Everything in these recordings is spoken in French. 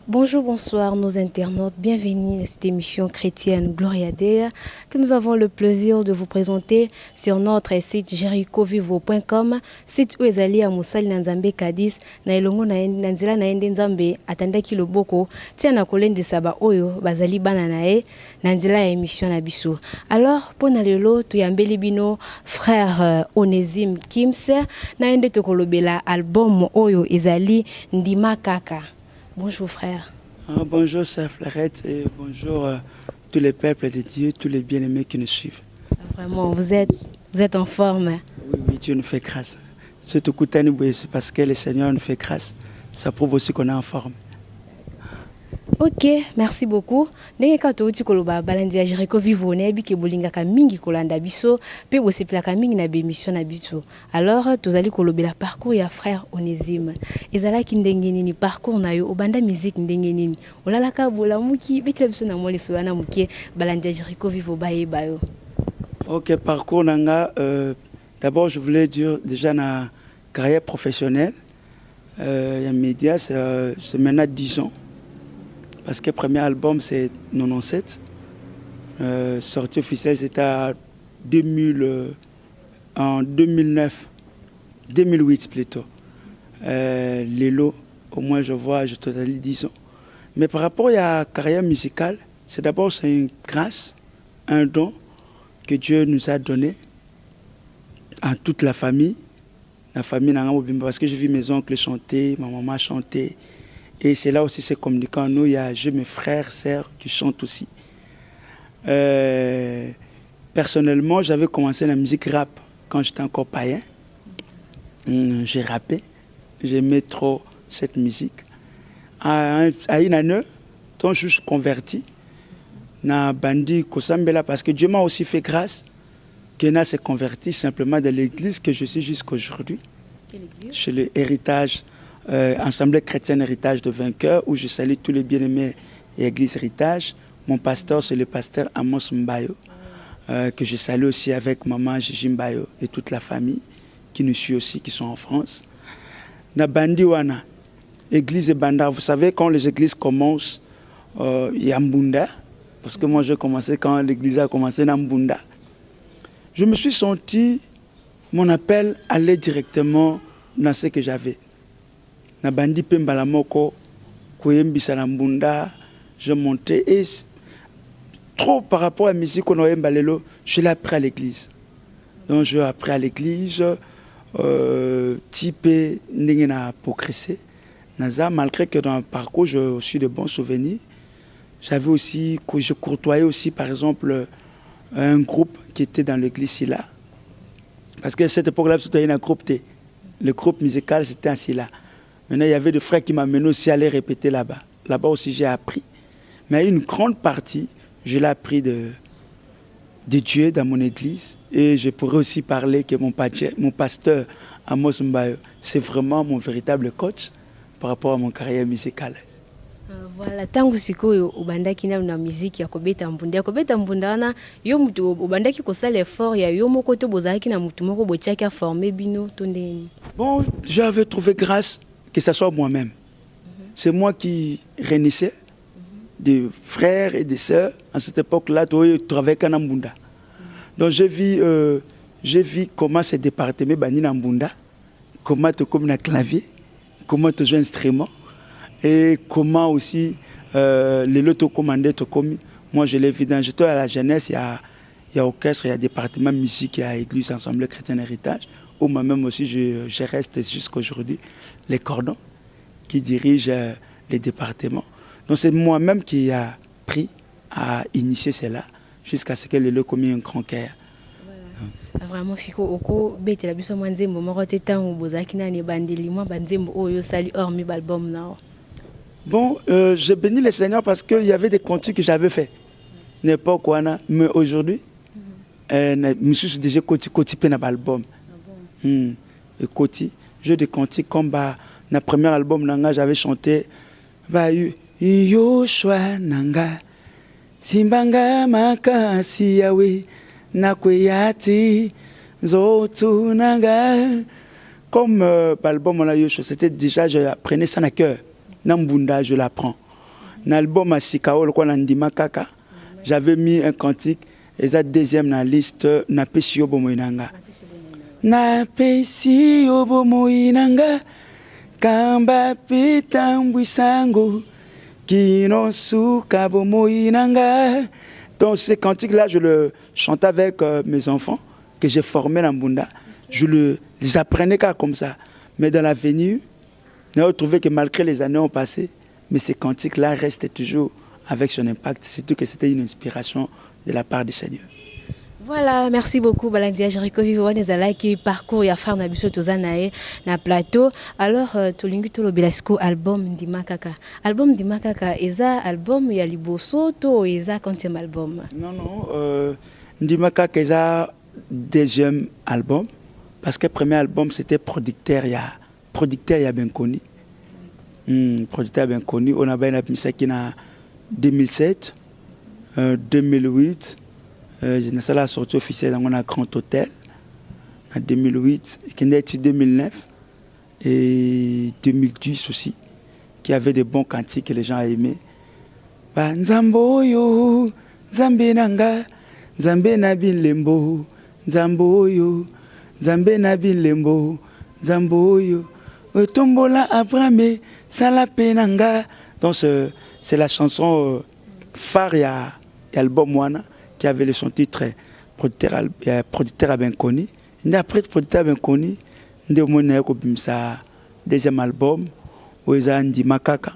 Bonjour, bonsoir nos internautes, bienvenue à cette émission chrétienne Gloria Dei que nous avons le plaisir de vous présenter sur notre site jerichovivo.com, site où ezali ya Musali na Nzambe Kadis na elongo na nzela na ende Nzambe atandaki loboko tia na kolendisa ba oyo bazali bana na ye na nzela ya émission na biso. Alors pona lelo tuyambeli bino frère Onésime Kims na ende tokolobela album oyo ezali Ndima Kaka. Bonjour frère. Bonjour sœur Fleurette et bonjour tous les peuples de Dieu, tous les bien-aimés qui nous suivent. Vraiment, vous êtes en forme. Oui, Dieu nous fait grâce. C'est parce que le Seigneur nous fait grâce. Ça prouve aussi qu'on est en forme. Ok, merci beaucoup. Ndenge kato uti koloba balandi ya Jericho Vivo na biki bolinga ka mingi kolanda biso pe bosepela ka mingi na bémission na biso. Alors tozali kolobela parcours ya frère Onésime. Ezala ki ndenge nini parcours na yo obanda musique ndenge nini. Olala ka bola muki betela biso na mole so na muki balandi ya Jericho Vivo baye bayo. Ok, parcours nanga d'abord je voulais dire déjà na carrière professionnelle ya média c'est maintenant 10 ans. Parce que le premier album, c'est 97. Sortie officielle, c'était en 2009. 2008 plutôt. Lélo, au moins je totalise 10 ans. Mais par rapport à la carrière musicale, c'est d'abord une grâce, un don que Dieu nous a donné à toute la famille. La famille, parce que j'ai vu mes oncles chanter, ma maman chanter. Et c'est là aussi, c'est communiquant. Nous, il y a mes frères, sœurs qui chantent aussi. Personnellement, j'avais commencé la musique rap quand j'étais encore païen. J'ai rappé. J'aimais trop cette musique. À une année, quand je suis converti, na bandi Kosambela, parce que Dieu m'a aussi fait grâce que na s'est converti simplement dans l'église que je suis jusqu'à aujourd'hui. Chez l'héritage. Assemblée chrétienne Héritage de Vainqueurs, où je salue tous les bien-aimés et Église Héritage. Mon pasteur, c'est le pasteur Amos Mbayo, que je salue aussi avec maman Gigi Mbayo et toute la famille qui nous suit aussi, qui sont en France. Na Bandiwana, Église et Bandar, vous savez, quand les églises commencent, il y a Mbunda, parce que moi j'ai commencé quand l'église a commencé dans Mbunda. Je me suis senti, mon appel allait directement dans ce que j'avais. Na bandi pembala moko koyembisa na mbunda, je montais et trop par rapport à la musique qu'on a balelo, je l'ai appris à l'église. Donc je l'ai appris à l'église, type n'engé na progressé. Naza malgré que dans le parcours j'ai aussi de bons souvenirs. J'avais aussi je courtoyais aussi par exemple un groupe qui était dans l'église là. Parce que à cette époque-là c'était un groupe T. Le groupe musical c'était ainsi là. Maintenant, il y avait des frères qui m'amenaient aussi à aller répéter là-bas. Là-bas aussi, j'ai appris. Mais une grande partie, je l'ai appris de Dieu dans mon église. Et je pourrais aussi parler que mon pasteur, Amos Mbayo, c'est vraiment mon véritable coach par rapport à mon carrière musicale. Voilà, tangu sikoyo ubandaki na musique ya kobeta mbunda na yo mutu ubandaki ko sala effort ya yo moko to bozaki na mutu moko bochaki a former bino tondeni. Bon, j'avais trouvé grâce que ce soit moi-même. C'est moi qui réunissais des frères et des sœurs. À cette époque-là, tu travaillais qu'à Nambunda. Donc j'ai vu comment ce département bani Nambunda, comment tu comme un clavier, comment tu joues un instrument et comment aussi les lotos commandés te commis. Moi je l'ai vu dans j'étais à la jeunesse, il y a orchestre, il y a département musique, il y a église, Assemblée chrétienne Héritage. Où moi-même aussi je reste jusqu'à aujourd'hui les cordons qui dirigent les départements. Donc c'est moi-même qui a pris à initier cela jusqu'à ce que le lieu commis un grand cœur. Vraiment fiko oko bete la biso mwanzembo moko te tango bozaki na ne bandeli moi banzembo oyo sali hormis album na. Bon, je bénis le Seigneur parce qu'il y avait des cantiques que j'avais fait. N'importe quoi, mais aujourd'hui, je suis déjà côté dans l'album. Et côté, jeu de cantiques comme dans le premier album, j'avais chanté Yoshua Nanga, Simbanga makasi yawe nakweyati zotunanga. Comme l'album c'était déjà, je prenais ça à cœur. Nambunda, je l'apprends. L'album à Sikao, j'avais mis un cantique, et ça deuxième dans la liste, Napesi Obomoinanga. Napesi Obomoinanga, Kamba Pitambwisango, Kinosuka Bomoinanga. Donc ces cantiques-là, je le chantais avec mes enfants, que j'ai formés dans Bunda. Je les apprenais comme ça. Mais dans l'avenir, on a trouvé que malgré les années ont passé, mais ces cantiques-là restaient toujours avec son impact, surtout que c'était une inspiration de la part du Seigneur. Voilà, merci beaucoup Balandia Jericho Vivo qui parcourt ya faire na biso tozanae na plateau. Alors tolingi to lobilasco album Ndimakaka. Album Ndimakaka eza album ya liboso to eza quantième album? Non, Ndimakaka eza deuxième album parce que premier album c'était producteur ya bien connu. Producteur bien connu, on a bien appris ça qui en 2007, 2008. J'ai la sortie officielle dans un grand hôtel en 2008, qui est 2009 et 2010 aussi, qui avait des bons cantiques que les gens aimaient. Nzamboyo, Nzambe nanga, Nzambe nabin lembo, Nzamboyo, Nzambe nabin lembo, Nzamboyo, Tombola Abrame, Salapenanga. Donc c'est la chanson phare et album Wana, qui avait son titre producteur à bien connu. Après producteur à bien connu, on a deuxième album où ils ont Ndimakaka.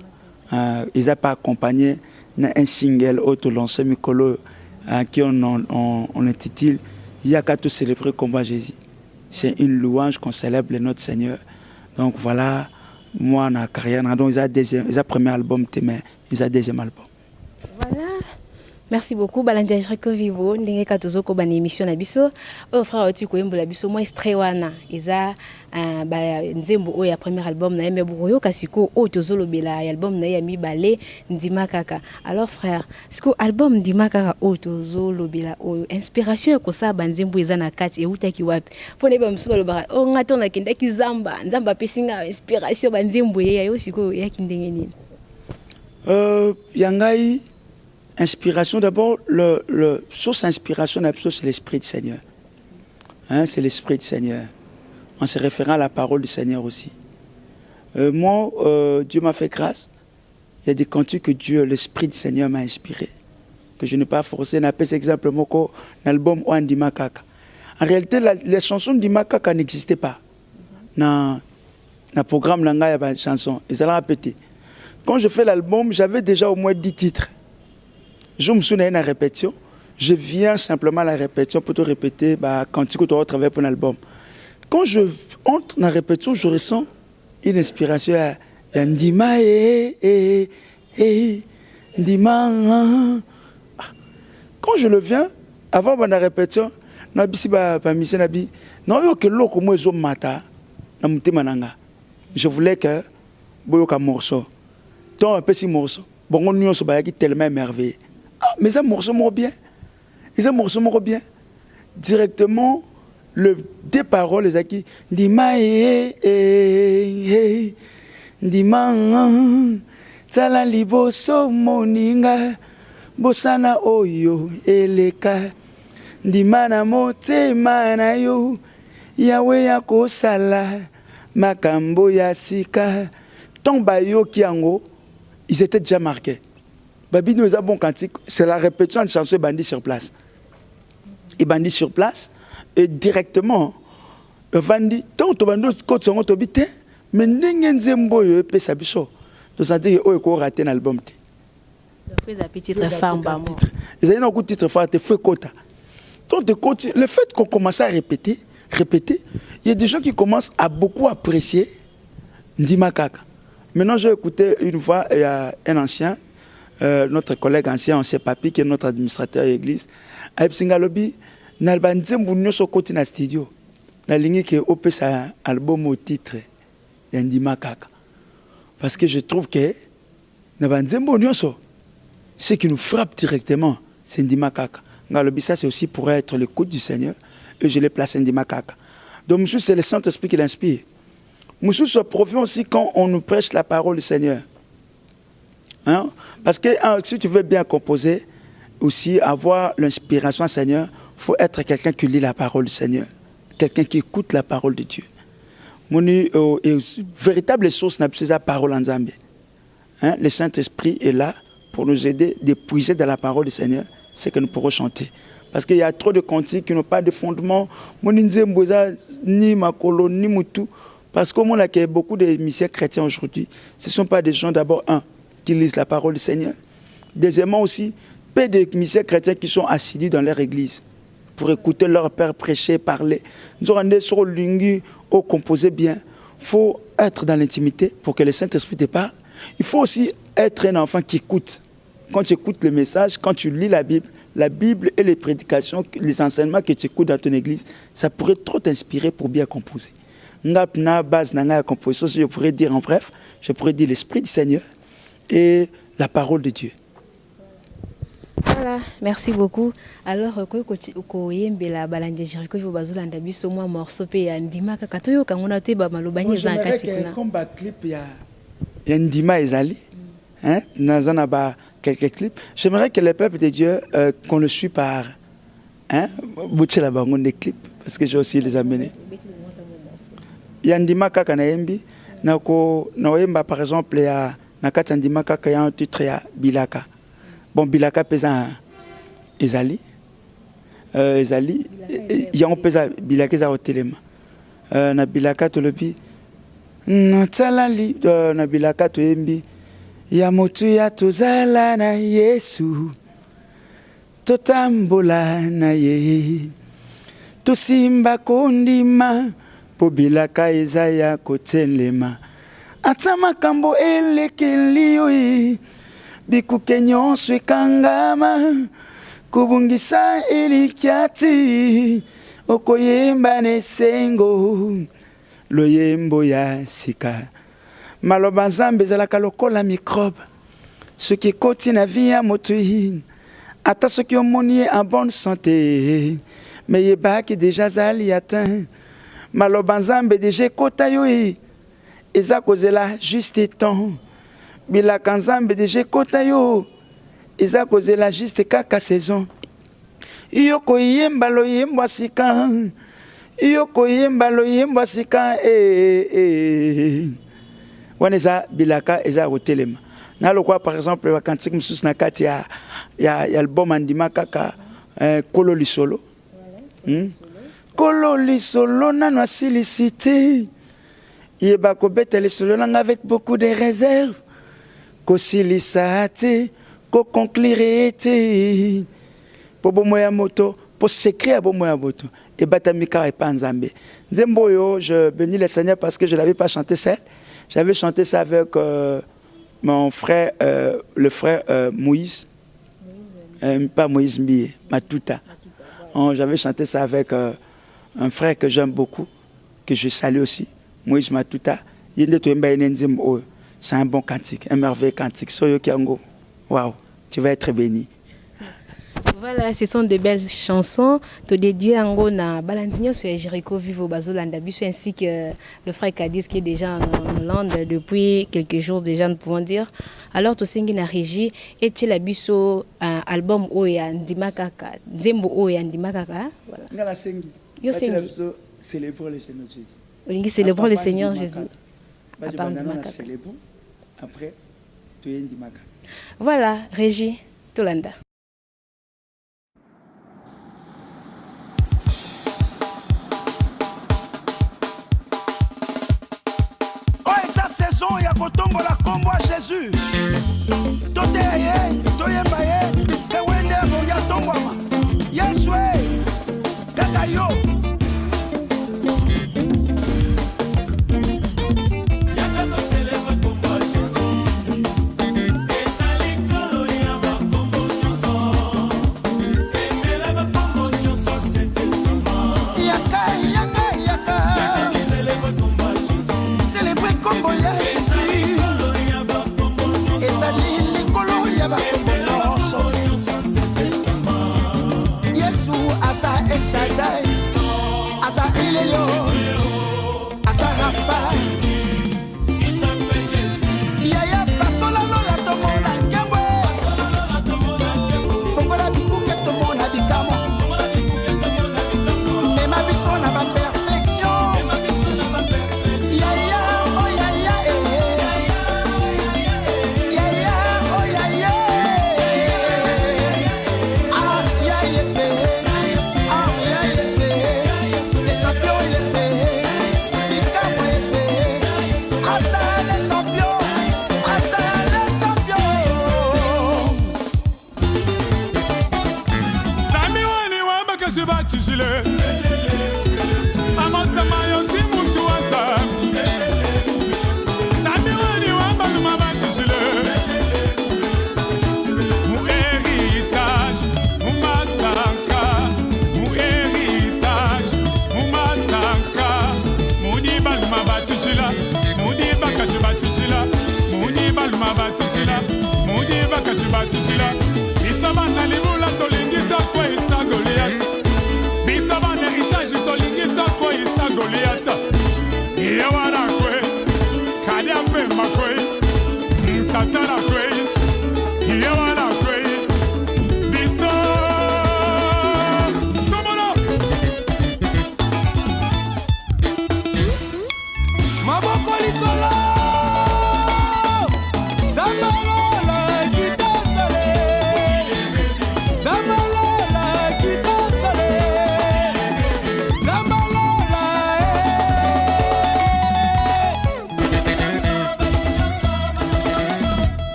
Ils n'ont pas accompagné un single auto lancé Mikolo qui on intitule Yaka tout célébrer comme Jésus. C'est une louange qu'on célèbre notre Seigneur. Donc voilà, moi dans la carrière, donc ils ont premier album, mais ils ont deuxième album. Voilà. Merci beaucoup Balandia Jericho Vivo ndenge katozo ko bana émission na biso o frère oti ko yembola biso moi strewana eza ba nzembo o ya premier album na yeme buyo kasiko o tozolobela ya album na ya mibale Ndimakaka. Alors frère, siko album Ndimakaka o tozolobela o inspiration ko sa banzembo eza na kati e utaki wapi pone ba msuba lobara o ngato na kenda kizamba nzamba pesinga inspiration banzembo ya yo siko ya kindenge nini? Yangai inspiration, d'abord, le source d'inspiration, c'est l'Esprit du Seigneur. Hein, c'est l'Esprit du Seigneur. En se référant à la parole du Seigneur aussi. Moi, Dieu m'a fait grâce. Il y a des cantiques que Dieu, l'Esprit du Seigneur m'a inspiré. Que je n'ai pas forcé. N'appelle exemple mon album Ndimakaka. En réalité, les chansons d'Ndimakaka n'existaient pas. Dans le programme, il y a des chansons. Ils allaient répéter. Quand je fais l'album, j'avais déjà au moins 10 titres. Je me souviens de la répétition. Je viens simplement à la répétition pour te répéter quand tu travailles pour un album. Quand je entre dans la répétition, je ressens une inspiration. Ndima Ndima. Quand je le viens, avant la répétition, je voulais que un morceau. Donc un petit morceau. Bon, on est tellement émerveillé. Mais ça morceau bien. Bien. Directement, le des paroles, les acquis. Ndima Ndima Tsala liboso moninga Bosana oyo eleka Ndima na motema na yo Yawe ya kosala Makambo ya sika Tomba yo kiango. Ils étaient déjà marqués. Babi nous a bon cantique, c'est la répétition de chanson bandit sur place. Et bandit sur place, et directement, le bandit, tant que bandit côté son autobité, mais n'ingen zembo yo pe sabiso. Donc ça dit oh ko raté un album ti. Donc les petits titres femmes ba mo. Ils ont un titre phare te fait quota. Donc de côté, le fait qu'on commence à répéter, il y a des gens qui commencent à beaucoup apprécier Ndimakaka. Maintenant, j'ai écouté une fois, il y a un ancien, notre collègue ancien papi, qui est notre administrateur à l'église, Aïb Singalobi, Nalbanzem Bounio Sokoti na studio, la ligne qui est opé sa album au titre, Ndimakaka. Parce que je trouve que Nalbanzem Bounio So, ce qui nous frappe directement, c'est Ndima Kaka. Ça, c'est aussi pour être l'écoute du Seigneur. Et je l'ai placé Ndima Kaka. Donc, monsieur, c'est le Saint-Esprit qui l'inspire. Monsieur soit profond aussi quand on nous prêche la parole du Seigneur. Hein? Parce que si tu veux bien composer, aussi avoir l'inspiration du Seigneur, il faut être quelqu'un qui lit la parole du Seigneur. Quelqu'un qui écoute la parole de Dieu. Mon véritable source n'a plus la parole en Zambie. Hein? Le Saint-Esprit est là pour nous aider à puiser dans la parole du Seigneur ce que nous pourrons chanter. Parce qu'il y a trop de cantiques qui n'ont pas de fondement. Ni Makolo, ni Moutou. Parce qu'au moins, il y a beaucoup de missions chrétiens aujourd'hui. Ce ne sont pas des gens, d'abord, qui lisent la parole du Seigneur. Deuxièmement aussi, peu de missions chrétiens qui sont assidus dans leur église pour écouter leur père prêcher, parler. Nous avons sur le lingu, au composer bien. Il faut être dans l'intimité pour que le Saint-Esprit te parle. Il faut aussi être un enfant qui écoute. Quand tu écoutes le message, quand tu lis la Bible et les prédications, les enseignements que tu écoutes dans ton église, ça pourrait trop t'inspirer pour bien composer. Je pourrais dire en bref, je pourrais dire l'Esprit du Seigneur et la parole de Dieu. Voilà, merci beaucoup. Alors, comme clip, il y a Ndima Ezali, quelques clips. J'aimerais que le peuple de Dieu, qu'on le suit par des clips, parce que j'ai aussi les amenés. Il y a Ndima Kaka Naembi, par exemple, il y a Ndima Kaka, il y a un titre, il y a Bilaka. Bon, Bilaka pesa Ezali. Ezali, il y a un pesa Bilaka za hotelema. Na Bilaka tolobi. Na tsalali na Bilaka toembi. Ya motu ya tozala na Yesu. Totambola na ye. Tosimba kondima po Bilaka ezaya kotelema. Atama kambo elekelioi. Bikuke nyonso ekangama kubungisa ilikiati okoyemba nesengo loyembo ya sika maloba nzambe ezalaka lokola microbe soki ekoti na vi ya moto ata soki omoni ye en bonne santé me yebaki deja azali atteint maloba nzambe deja ekota yo eza kozela juste temps Bilaka nzambe deje kota yo eza kozela juste kaka saison iyo koyemba loyembo asika iyo koyemba loyembo asika wana eza bilaka eza kotelema na lokwa par exemple ba kantique mususu na kati ya album Ndima Kaka Kolo Lisolo Kolo Lisolo nano asilicité yeba kobeta lisolo nanga avec beaucoup de réserves Kosilisate, ko conclure te, po bomoya moto, po s'écrire à bomoya moto, et batamika et panzambe. Nzemboyo, je bénis le Seigneur parce que je n'avais pas chanté seul. J'avais chanté ça avec mon frère, le frère Moïse, pas Moïse Mbie, Matuta. J'avais chanté ça avec un frère que j'aime beaucoup, que je salue aussi, Moïse Matuta. Yende to mba nzembo. C'est un bon cantique, un merveilleux cantique. Soyo Kiango, waouh, tu vas être béni. Voilà, ce sont de belles chansons. Te dédié en gros na Balandinho sur Jericho Vivo Bazolanda Bisu ainsi que le frère Cadiz qui est déjà en Hollande depuis quelques jours déjà nous pouvons dire. Alors to singi na régie et tu la biso album Oya Ndima Kaka, Zembo Oya Ndima Kaka. Voilà. Ngala singi. Yo singi. Célébrer le Seigneur Jésus. Olingi célébrer le Seigneur Jésus. Après, tu es Ndima Kaka. Voilà, régie Tolanda. Ya kotombo la kombo a Jésus. Tote ye, toyemba ye, ewende ya tombo ama. Yeswe, kaka yo. Kombo ya Jésus. Ezali likolo ya bakombo.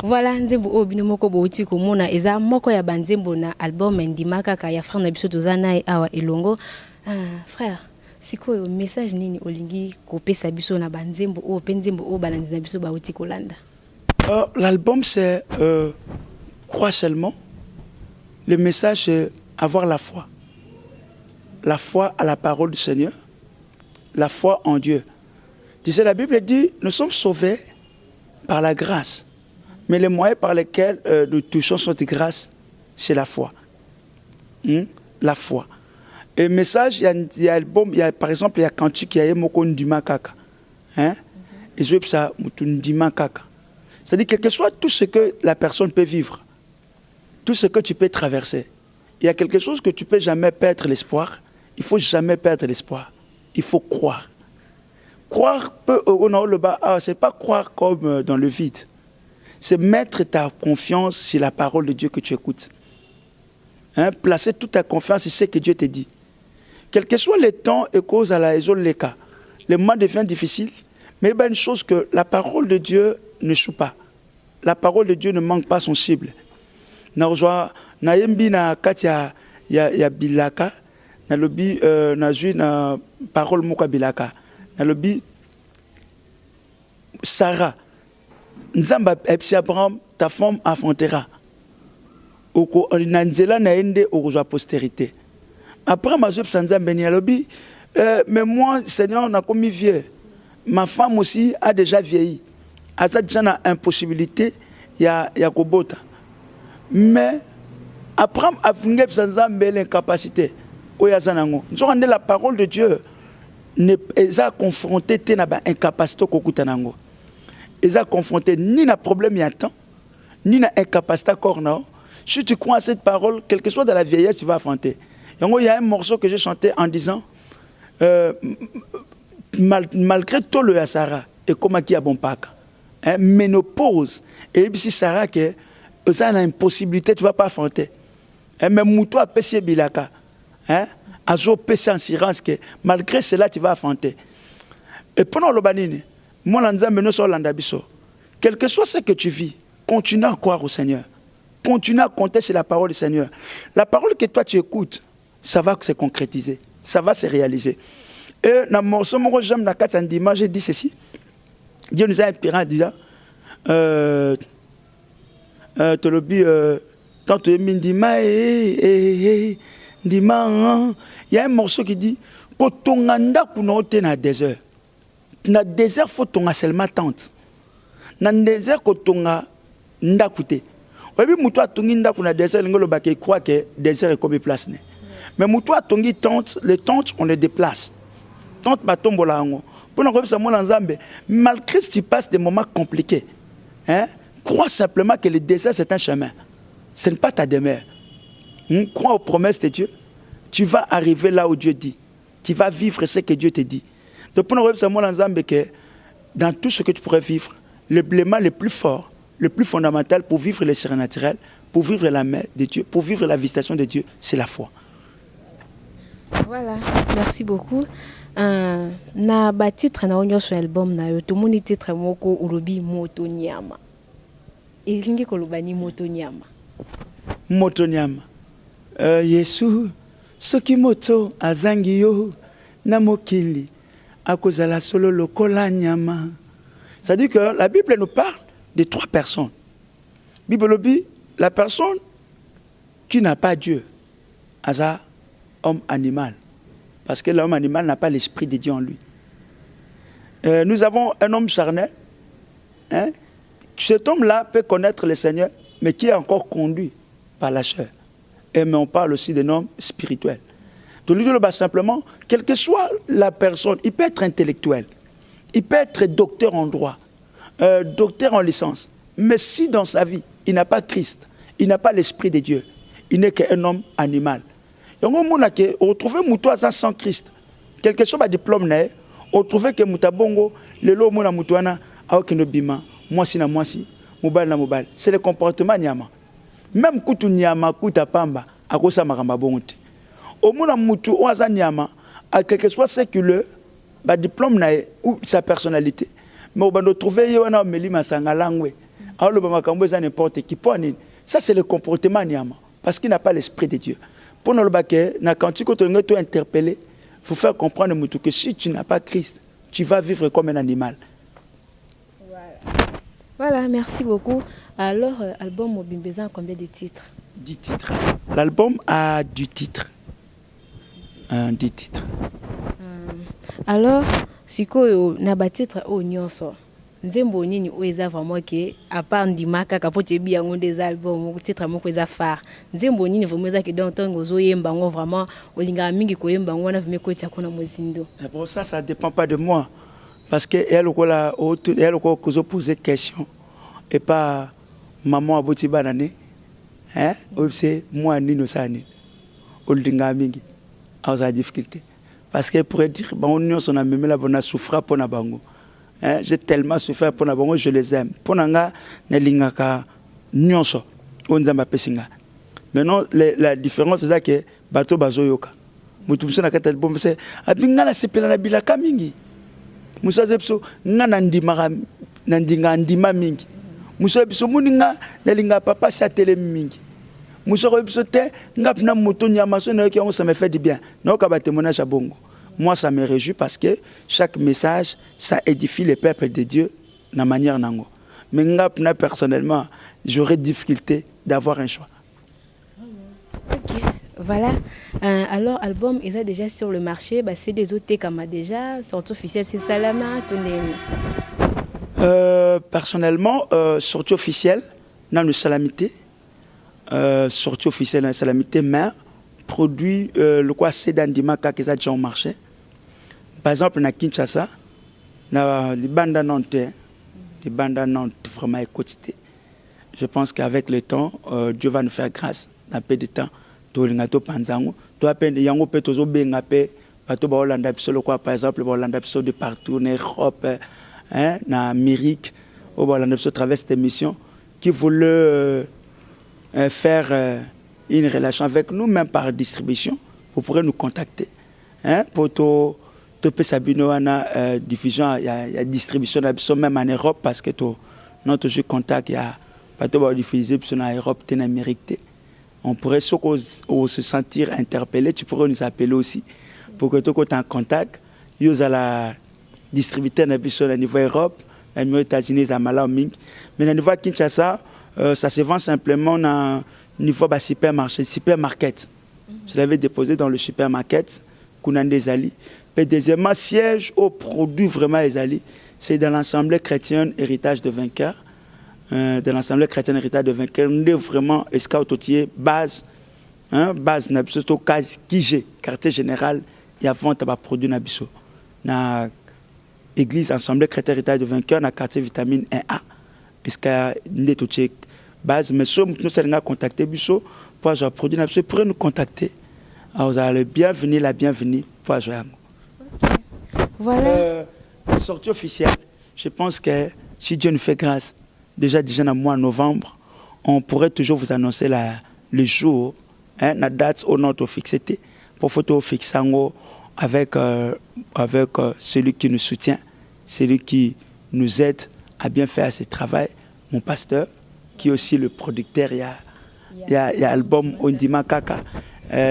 Voilà, nzembo o binomoko bouti komona eza moko ya banzembo na album Ndimaka ka ya frère na biso tozana e awa elongo. Frère, sikoyo message nini olingi kopesa biso na banzembo o penzembo o balanzi na biso bauti kolanda? L'album c'est crois seulement. Le message c'est avoir la foi. La foi à la parole du Seigneur. La foi en Dieu. Tu sais, la Bible dit, nous sommes sauvés par la grâce. Mais les moyens par lesquels nous touchons cette grâce, c'est la foi. La foi. Et message, il y a album, il y a, par exemple, il y a cantique qui a Moko Ndimaka. Et je veux ça, Ndimaka. C'est-à-dire, quel que soit tout ce que la personne peut vivre, tout ce que tu peux traverser, il y a quelque chose que tu ne peux jamais perdre l'espoir. Il ne faut jamais perdre l'espoir. Il faut croire. Croire peut, c'est pas croire comme dans le vide. C'est mettre ta confiance sur la parole de Dieu que tu écoutes. Placer toute ta confiance sur ce que Dieu te dit. Quel que soit le temps et cause à la raison les cas, le mois devient difficile, mais il y a une chose que la parole de Dieu ne choue pas. La parole de Dieu ne manque pas son cible. Na yembi na katia ya bilaka, na lobi na jui na parole moka bilaka, na lobi Sarah. Nzamba epsi Abraham, ta femme affrontera. Oko nanzela na ende okozwa postérité. Après ma job sanzambe ni alobi, mais moi Seigneur on a commis vieux. Ma femme aussi a déjà vieilli. Asa déjà na impossibilité ya kobota. Mais Abraham a fungé sanzambe l'incapacité. Oyazanango. Nous avons la parole de Dieu n'est pas confronté à l'incapacité kokutanango. Ils ont confronté ni na problème y temps, ni na incapacité corps. Si tu crois à cette parole, quel que soit de la vieillesse, tu vas affronter. Il y a un morceau que j'ai chanté en disant malgré tout le Sarah, et comme qui a bon pack, ménopause, et puis si Sarah, que ça a une possibilité, tu ne vas pas affronter. Mais Moutou a payé Bilaka, a payé assurance que malgré cela, tu vas affronter. Et pendant le banine, moi, quel que soit ce que tu vis, continue à croire au Seigneur. Continue à compter sur la parole du Seigneur. La parole que toi tu écoutes, ça va se concrétiser, ça va se réaliser. Et dans mon morceau, j'aime la carte dimanche, j'ai dit ceci. Dieu nous a inspiré à dire, tu le dis, quand tu es mindima, il y a un morceau qui dit, quand on a dans le désert, dans le désert, il faut seulement tente. Dans le désert, quand on a ndakoute. Oui, moutoua tongi ndakou na désert, l'ingolo baké croit que désert est comme place. Mais moutoua tongi tente, les tentes on les déplace. Tente batombo la ango. Pour nous ça mon ensemble, malgré ce qui passe des moments compliqués, crois simplement que le désert c'est un chemin. Ce n'est pas ta demeure. Crois aux promesses de Dieu. Tu vas arriver là où Dieu dit. Tu vas vivre ce que Dieu te dit. Donc pour nous ça mon ensemble que dans tout ce que tu pourrais vivre, l'élément le plus fort, le plus fondamental pour vivre le surnaturel, pour vivre la main de Dieu, pour vivre la visitation de Dieu, c'est la foi. Voilà, merci beaucoup. Na ba titre na onyo sur album na yo to moni titre moko ulobi moto nyama. Elingi ko lobani moto nyama. Moto nyama. Yesu soki moto azangi yo na mokili akozala solo lokola nyama. C'est-à-dire que la Bible nous parle de 3 personnes. Bible dit, la personne qui n'a pas Dieu, c'est homme animal. Parce que l'homme animal n'a pas l'esprit de Dieu en lui. Nous avons un homme charnel. Cet homme-là peut connaître le Seigneur, mais qui est encore conduit par la chair. Mais on parle aussi d'un homme spirituel. Donc, lui, simplement, quelle que soit la personne, il peut être intellectuel, il peut être docteur en droit, docteur en licence. Mais si dans sa vie, il n'a pas Christ, il n'a pas l'Esprit de Dieu, il n'est qu'un homme animal. Et on trouve Moutoua sans Christ. Quel que soit le diplôme, on trouve que Moutabongo, le lot Mouna Moutouana, Aokenobima, Moisi na Moisi, Moubal na Moubal. C'est le comportement Nyama. Même Koutou Nyama, Kouta Pamba, Akosa Maramba Bonte. Au Mouna Moutou, Oaza Nyama, à quel que soit séculier, le diplôme ou sa personnalité. Mais on va trouver Yoana Melima Sangalangwe. Alors le Makambo, ça n'importe qui. Ça, c'est le comportement Nyama. Parce qu'il n'a pas l'esprit de Dieu. Pour nous, quand tu es interpellé, il faut faire comprendre que si tu n'as pas Christ, tu vas vivre comme un animal. Voilà, merci beaucoup. Alors, l'album Mobimbeza a combien de titres? 10 titres. L'album a 10 titres. 10 titres. Alors, si vous avez un titre, nzembo nini oeza vraiment que à part ndimaka kapote bien des albums titre moko eza phare nzembo nini vraiment eza que dans tango zoyemba ngo vraiment olinga mingi koyemba ngo na vime ko tia kona mozindo. Bon, ça dépend pas de moi parce que elle ko poser question et pas maman aboti banane c'est moi nino sani olinga mingi a difficulté parce que pour dire bon on a même la bonne souffra pour na bango. J'ai tellement souffert pour n'avoir, je les aime. Pour n'anga, nelingaka nyonso, onzamba pesinga. Maintenant, la différence c'est ça que bateau bazoyoka. Mutumso na kata bombe c'est abinga na sepela na bilaka mingi. Musa zepso nga nandimaka nandinga ndima mingi. Musa zepso muninga nelinga papa sa tele mingi. Musa zepso te nga pna moto nyama so na yo ça me fait du bien. Na ka ba témoignage à bongo. Moi, ça me réjouit parce que chaque message, ça édifie le peuple de Dieu de la manière nango. Mais personnellement, j'aurais difficulté d'avoir un choix. Ok, voilà. Alors, l'album est déjà sur le marché. Bah, c'est des autres comme déjà. Sortie officielle, c'est Salama. Personnellement, sortie officielle, dans le Salamité. Sortie officielle dans le Salamité, mais produit le quoi c'est dans Dimaka qui a déjà au marché. Par exemple, na Kinshasa, na les bandes nantais, vraiment écoutées. Je pense qu'avec le temps, Dieu va nous faire grâce. Dans peu de temps, to lingato panzango, to appelle yango pe tozo benga pe bato ba Hollande biso quoi par exemple ba Hollande biso de partout en Europe hein en Amérique au ba Hollande biso travers cette émission qui voulait faire une relation avec nous même par distribution vous pourrez nous contacter hein pour te sabino ana diffusion il y a distribution même en Europe parce que notre jeu contact il y a bato ba diffuser biso en Europe en Amérique on pourrait se sentir interpellé tu pourrais nous appeler aussi pour que tu aies en contact, ils ont la distributeur au niveau Europe, au niveau États-Unis, à Malawi. Mais au niveau Kinshasa, ça se vend simplement au niveau supermarché, supermarket. Je l'avais déposé dans le supermarket, Kounande Zali. Et deuxièmement, siège aux produits vraiment Ezali, c'est dans l'Assemblée chrétienne Héritage de Vainqueurs. De l'Assemblée chrétienne Héritage de Vainqueurs, nous sommes vraiment escoutotier base, base, surtout quartier général. Il y a vente de produits nabiso na église Assemblée chrétienne Héritage de Vainqueurs na quartier vitamine 1A est-ce que ndetoche base mais si nous allons contacter biso pour avoir produit nabiso pour nous contacter vous allez bienvenue la bienvenue pour jouer. Voilà sortie officielle je pense que si Dieu nous fait grâce déjà en mois de novembre on pourrait toujours vous annoncer le jour la date au notre fixé pour photo fixango avec celui qui nous soutient, celui qui nous aide à bien faire ce travail, mon pasteur, qui est aussi le producteur, il y a l'album Ondima Kaka.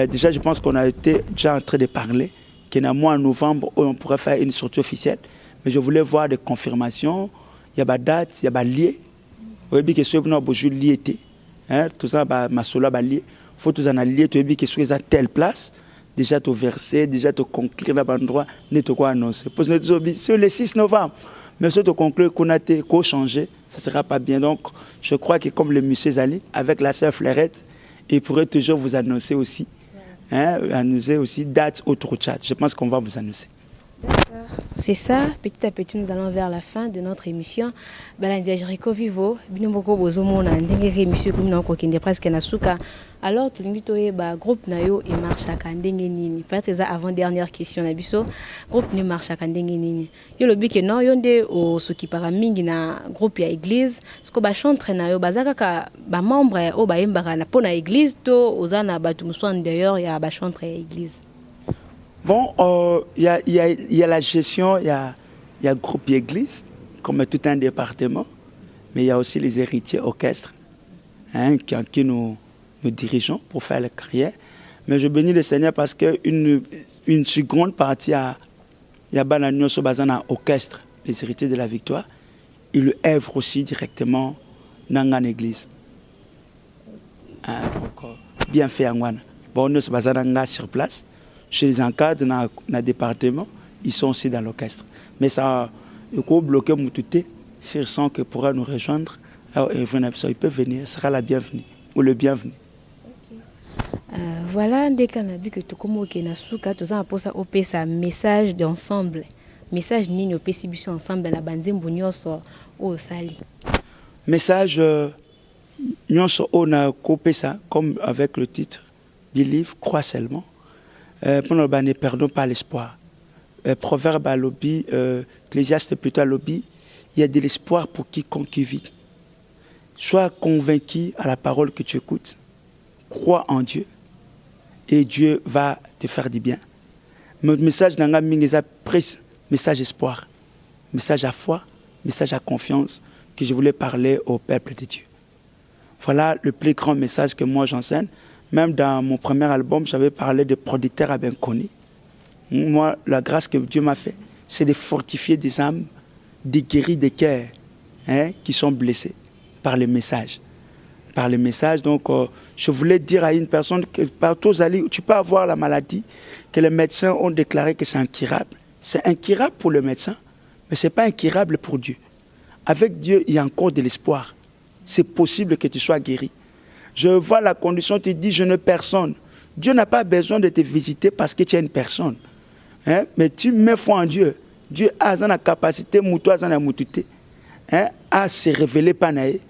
Déjà, je pense qu'on a été déjà en train de parler, qu'il y a un mois en novembre où on pourrait faire une sortie officielle, mais je voulais voir des confirmations, il y a des dates, il y a des liés. Vous voyez que ce que nous avons lié, tout ça, ma solo a lié. Il faut tous en allier, tu as dit que ce à telle place. Déjà te verser, déjà te conclure dans l'endroit, ne te quoi annoncer. C'est le 6 novembre. Mais si tu conclure qu'on a changé, ça ne sera pas bien. Donc, je crois que comme le monsieur Zali, avec la sœur Fleurette, il pourrait toujours vous annoncer aussi, annoncer aussi date autre chat. Je pense qu'on va vous annoncer. C'est ça, petit à petit nous allons vers la fin de notre émission. Balandia Jericho Vivo, binoboko bozomona ndenge émission comme na kokende presque na suka. Alors tout le ba groupe nayo et marche à ndenge nini. Peut-être avant dernière question na biso, groupe ni marche à ndenge nini. Yo lobi ke non yonde o soki para mingi na groupe ya église, sko ba chantre nayo bazaka ka ba membre o ba yembaka na pona église to ozana batu muswan d'ailleurs ya ba chantre ya église. Bon, il y a la gestion, il y a le groupe église, comme tout un département, mais il y a aussi les héritiers orchestres, qui nous dirigeons pour faire la carrière. Mais je bénis le Seigneur parce qu'une seconde partie, il y a Bananion Sobazana orchestre, les héritiers de la victoire, ils le œuvrent aussi directement dans l'église. Bien fait, bon, nous sommes sur place. Chez les encadres dans le département, ils sont aussi dans l'orchestre. Mais ça, il faut bloquer mon touté, faire sans que pourra nous rejoindre. Alors, il peut venir, sera la bienvenue ou le bienvenu. Voilà, dès qu'on a vu que tout comme au Nasuka, tout ça pour ça un message d'ensemble, message ni au PCBC ensemble la banzim bunyoso au sali. Message nyoso on a coupé ça comme avec le titre du livre Crois seulement. Pour nous ne perdons pas l'espoir. Proverbe à lobby, Ecclésiaste plutôt à lobby, il y a de l'espoir pour quiconque vit. Sois convaincu à la parole que tu écoutes. Crois en Dieu et Dieu va te faire du bien. Mon message dans la message espoir, message à foi, message à confiance que je voulais parler au peuple de Dieu. Voilà le plus grand message que moi j'enseigne. Même dans mon premier album, j'avais parlé de producteurs à bien connus. Moi, la grâce que Dieu m'a fait, c'est de fortifier des âmes, de guérir des cœurs qui sont blessés par les messages. Par les messages, donc je voulais dire à une personne que partout tu peux avoir la maladie, que les médecins ont déclaré que c'est incurable. C'est incurable pour le médecin, mais ce n'est pas incurable pour Dieu. Avec Dieu, il y a encore de l'espoir. C'est possible que tu sois guéri. Je vois la condition, tu dis, je ne personne. Dieu n'a pas besoin de te visiter parce que tu es une personne. Mais tu mets foi en Dieu. Dieu a la capacité, à se révéler par naïe,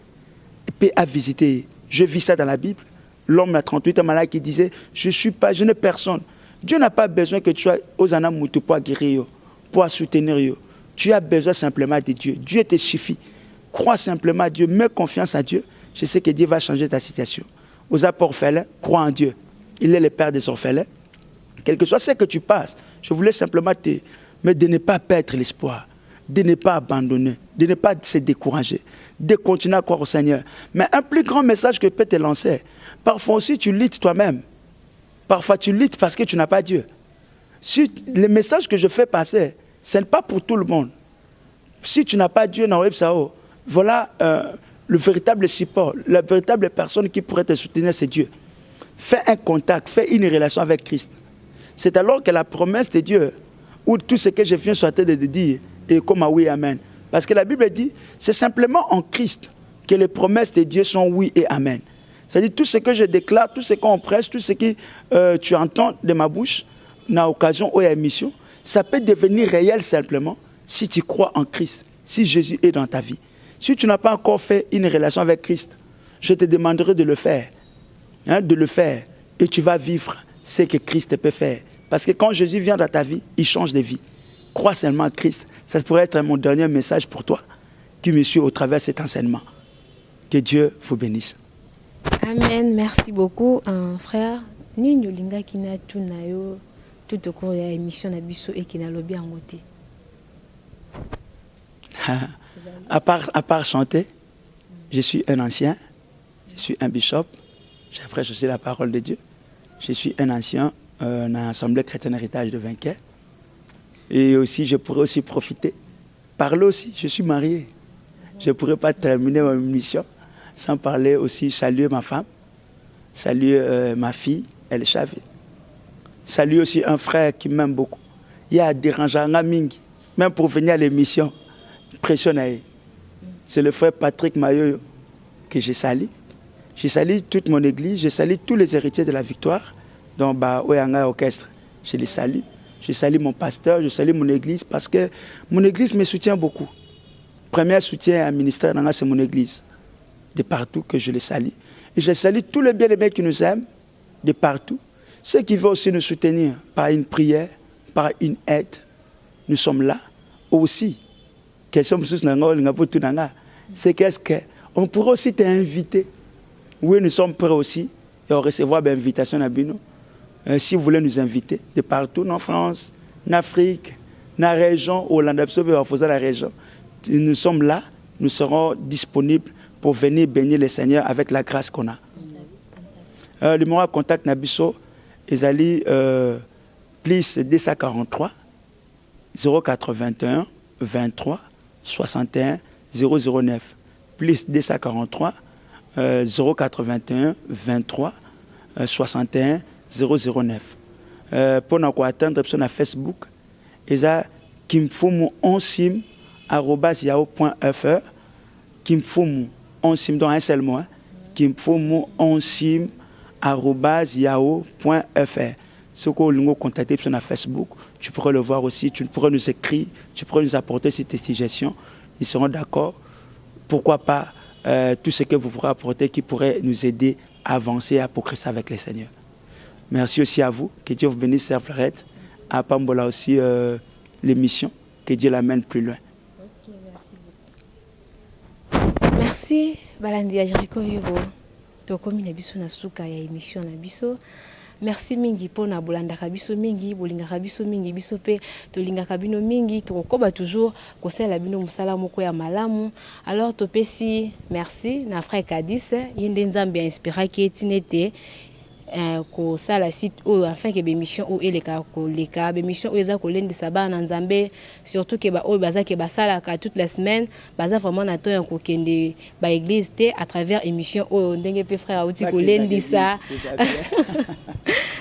et à visiter. Je vis ça dans la Bible. L'homme à 38 ans malade qui disait, je ne personne. Dieu n'a pas besoin que tu sois aux anamutu pour guérir, pour soutenir. Tu as besoin simplement de Dieu. Dieu te suffit. Crois simplement à Dieu, mets confiance à Dieu. Je sais que Dieu va changer ta situation. Aux orphelins, crois en Dieu. Il est le Père des orphelins. Quel que soit ce que tu passes, je voulais simplement mais de ne pas perdre l'espoir, de ne pas abandonner, de ne pas se décourager, de continuer à croire au Seigneur. Mais un plus grand message que je peux te lancer, parfois aussi tu luttes toi-même. Parfois tu luttes parce que tu n'as pas Dieu. Si le message que je fais passer, ce n'est pas pour tout le monde. Si tu n'as pas Dieu dans le Sao, voilà le véritable support, la véritable personne qui pourrait te soutenir, c'est Dieu. Fais un contact, fais une relation avec Christ. C'est alors que la promesse de Dieu, ou tout ce que je viens sur la tête de dire, est comme un oui, amen. Parce que la Bible dit, c'est simplement en Christ que les promesses de Dieu sont oui et amen. C'est-à-dire tout ce que je déclare, tout ce qu'on prêche, tout ce que tu entends de ma bouche, dans l'occasion ou à l'émission, ça peut devenir réel simplement si tu crois en Christ, si Jésus est dans ta vie. Si tu n'as pas encore fait une relation avec Christ, je te demanderai de le faire. De le faire. Et tu vas vivre ce que Christ peut faire. Parce que quand Jésus vient dans ta vie, il change de vie. Crois seulement en Christ. Ça pourrait être mon dernier message pour toi, qui me suit au travers de cet enseignement. Que Dieu vous bénisse. Amen. Merci beaucoup, frère. Ni nyolinga kina tunayo tout au cours de l'émission Nabiso et qui n'a lobby en côté. À part chanter, je suis un ancien, je suis un bishop, j'ai prêché aussi la parole de Dieu. Je suis un ancien dans l'Assemblée chrétienne héritage de Vainqueur. Et aussi, je pourrais aussi profiter. Parler aussi, je suis marié. Je ne pourrais pas terminer ma mission sans parler aussi, saluer ma femme, saluer ma fille, elle est chavée. Saluer aussi un frère qui m'aime beaucoup. Il y a dérangeant mingi, même pour venir à l'émission, impressionné. C'est le frère Patrick Mayoyo que je salue. Je salue toute mon église, je salue tous les héritiers de la victoire, dont Oyanga Orchestre. Je les salue. Je salue mon pasteur, je salue mon église parce que mon église me soutient beaucoup. Premier soutien à ministère, c'est mon église. De partout que je les salue. Et je salue tous les bien-aimés qui nous aiment, de partout. Ceux qui veulent aussi nous soutenir par une prière, par une aide. Nous sommes là aussi. C'est qu'est-ce qu'on pourrait aussi t'inviter. Oui, nous sommes prêts aussi à recevoir l'invitation à Bino. Si vous voulez nous inviter de partout en France, en Afrique, dans la région, au Hollande, la région, nous sommes là, nous serons disponibles pour venir bénir le Seigneur avec la grâce qu'on a. Le numéro de contact Nabiso, Ezali, plus 243 081 23 61 009. Plus 243 081 23 61 009. Pour nous atteindre sur Facebook, Eza kimfumu onsim @yahoo.fr. Kimfumu onsim dans un seul mot. Kimfumu onsim @yahoo.fr. Ce que nous contacter sur Facebook, tu pourrais le voir aussi, tu pourrais nous écrire, tu pourrais nous apporter ces suggestions. Ils seront d'accord. Pourquoi pas tout ce que vous pourrez apporter qui pourrait nous aider à avancer, à progresser avec le Seigneur. Merci aussi à vous. Que Dieu vous bénisse, Sœur Fleurette. À Pambola aussi l'émission. Que Dieu l'amène plus loin. Okay, merci. Balandi Jericho Vivo. Tokomi na biso na suka ya émission na biso. Merci mingi pona bolanda kabiso mingi, bolinga kabiso mingi, biso pe tolinga kabino mingi, tokoba toujours kosala bino musala moko ya malamu. Alors topesi merci na frère Kadis, yende nzambe inspira ki etinete ko sala site ou afin que bémission ou eleka ko leka bémission ou eza ko lendisa bana nzambe surtout que ba o baza ke basala ka toute la semaine baza vraiment na to ko kende ba église te à travers émission o ndenge pe frère outi ko lendisa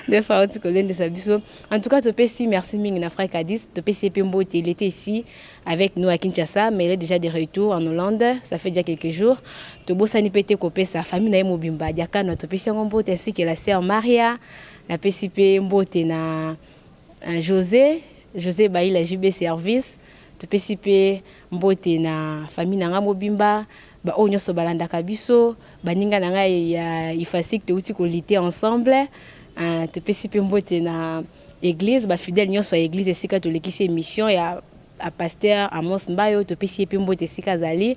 des fois outi ko lendisa biso. En tout cas topesi merci mingi na frère Kadis, topesi pembo il était ici avec nous à Kinshasa, mais il est déjà de retour en Hollande. Ça fait déjà quelques jours. Tobosani pete kopé sa famille na mobimba diaka na topesi ngombote ainsi que la sœur Maria, la PCP mbote na José Baï la JB service, topesi mbote na famille na mobimba, ba onyo so balanda kabiso, baninga na ngai ya ifasik te uti ko lité ensemble. Topesi mbote na église ba fidèle nyonso ya église esika tolekisi émission ya à pasteur Amos Mbayo topesi epimbo tesika zali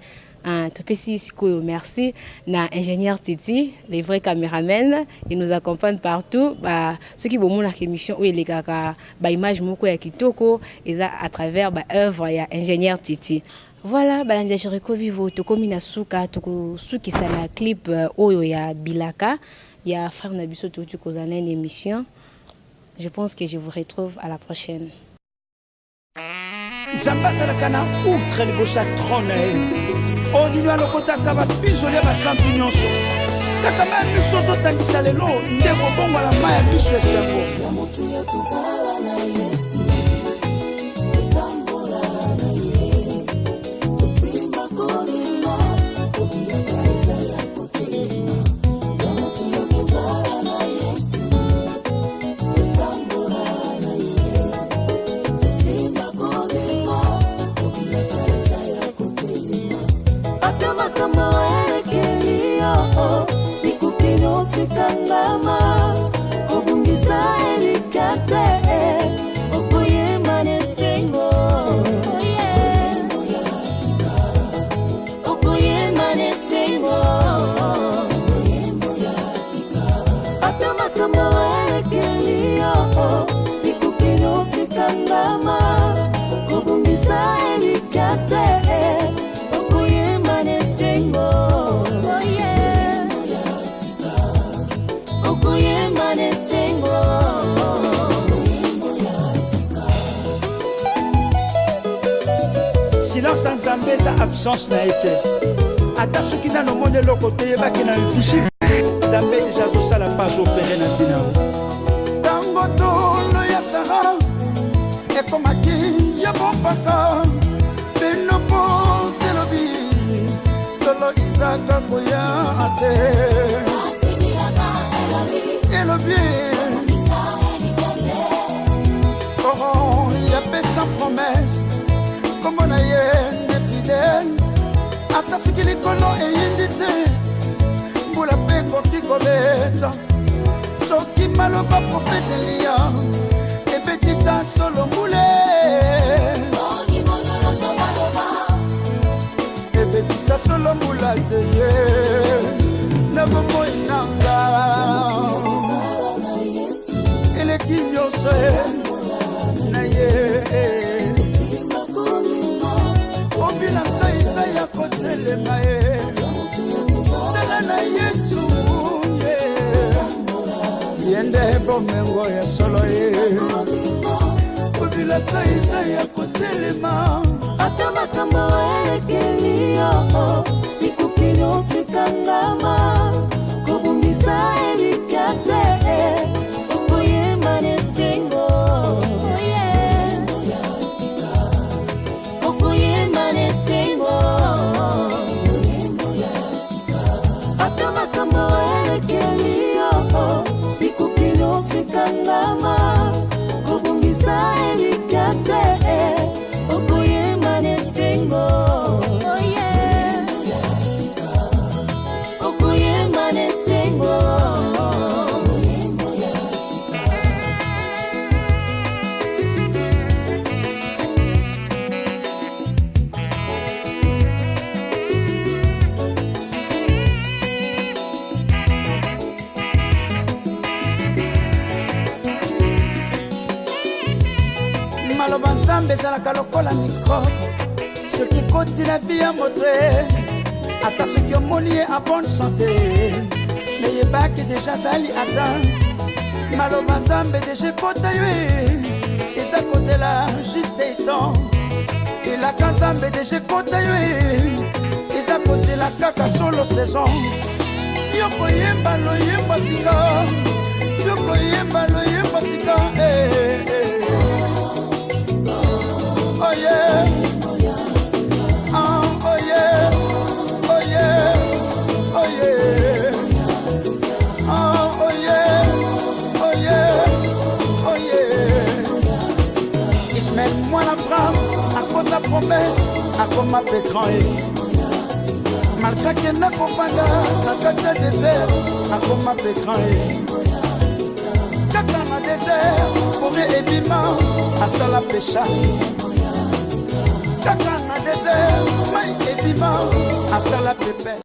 topesi sikoyo merci na ingénieur Titi les vrais caméramens ils nous accompagnent partout ba ceux qui bomona émission ou les kaka ba image moko ya kitoko eza à travers ba œuvre ya ingénieur Titi. Voilà, balanja Jericho Vivo tokomi na suka toko suki sala clip oyo ya Bilaka ya frère Nabiso Tutu kozana une émission. Je pense que je vous retrouve à la prochaine. Zambazalakana outre les bossa trône. On y a le kota kaba bisolé ba champignons. Kakama biso zotangisa lelo ndeko bongo la maya biso esango. Ya motu ya kuzala na Yesu. Silence sans Zambeza, absence n'a été. Ata ceux qui dans le monde de l'autre côté, va qui n'a un fichier. Zambé déjà sur ça la page opérée dans le Tango tono ya Sahara, et comme qui ya bon papa, de nos bons c'est le bi, solo Isaac Koya ate. Et le bien, oh, il y a paix sans promesse. Comme on a eu des fidèles, à ta ce qui les colons et indité, pour la paix qu'on qui commet, sauf qui maloba prophète Elia, et petit ça solo moulé, et petit ça solo moulate, n'abo inanga, et les guignols se naïe. Bila kaisa ya kotele mae Sela na Yesu Yende bomengo ya solo ye Bila kaisa ya kotele ma Atama kama waelekelio Nikukino sikangama Kubumbisa elikate Okoye manesengo Maloba Nzambe ezalaka lokola micro ce qui continue la vie à montrer ata soki omoni ye en bonne santé nayebaki deja zali ata Maloba Nzambe deja ekota yo eza kozela juste etan elaka Nzambe deja ekota yo eza kozela kaka solo saison yo koyemba loyemba sika yo koyemba loyemba sika oh yeah, oh yeah, oh yeah, oh yeah, oh yeah, oh yeah, oh yeah. Ismaël moi Abraham, à cause de la promesse, à comme ma pétran malgré qu'il n'a qu'au fanda, ça cache le désert, à comme ma pétran. Quand on a désert. forêt ebima asala pécha kaka na désert mai ebima asala pepe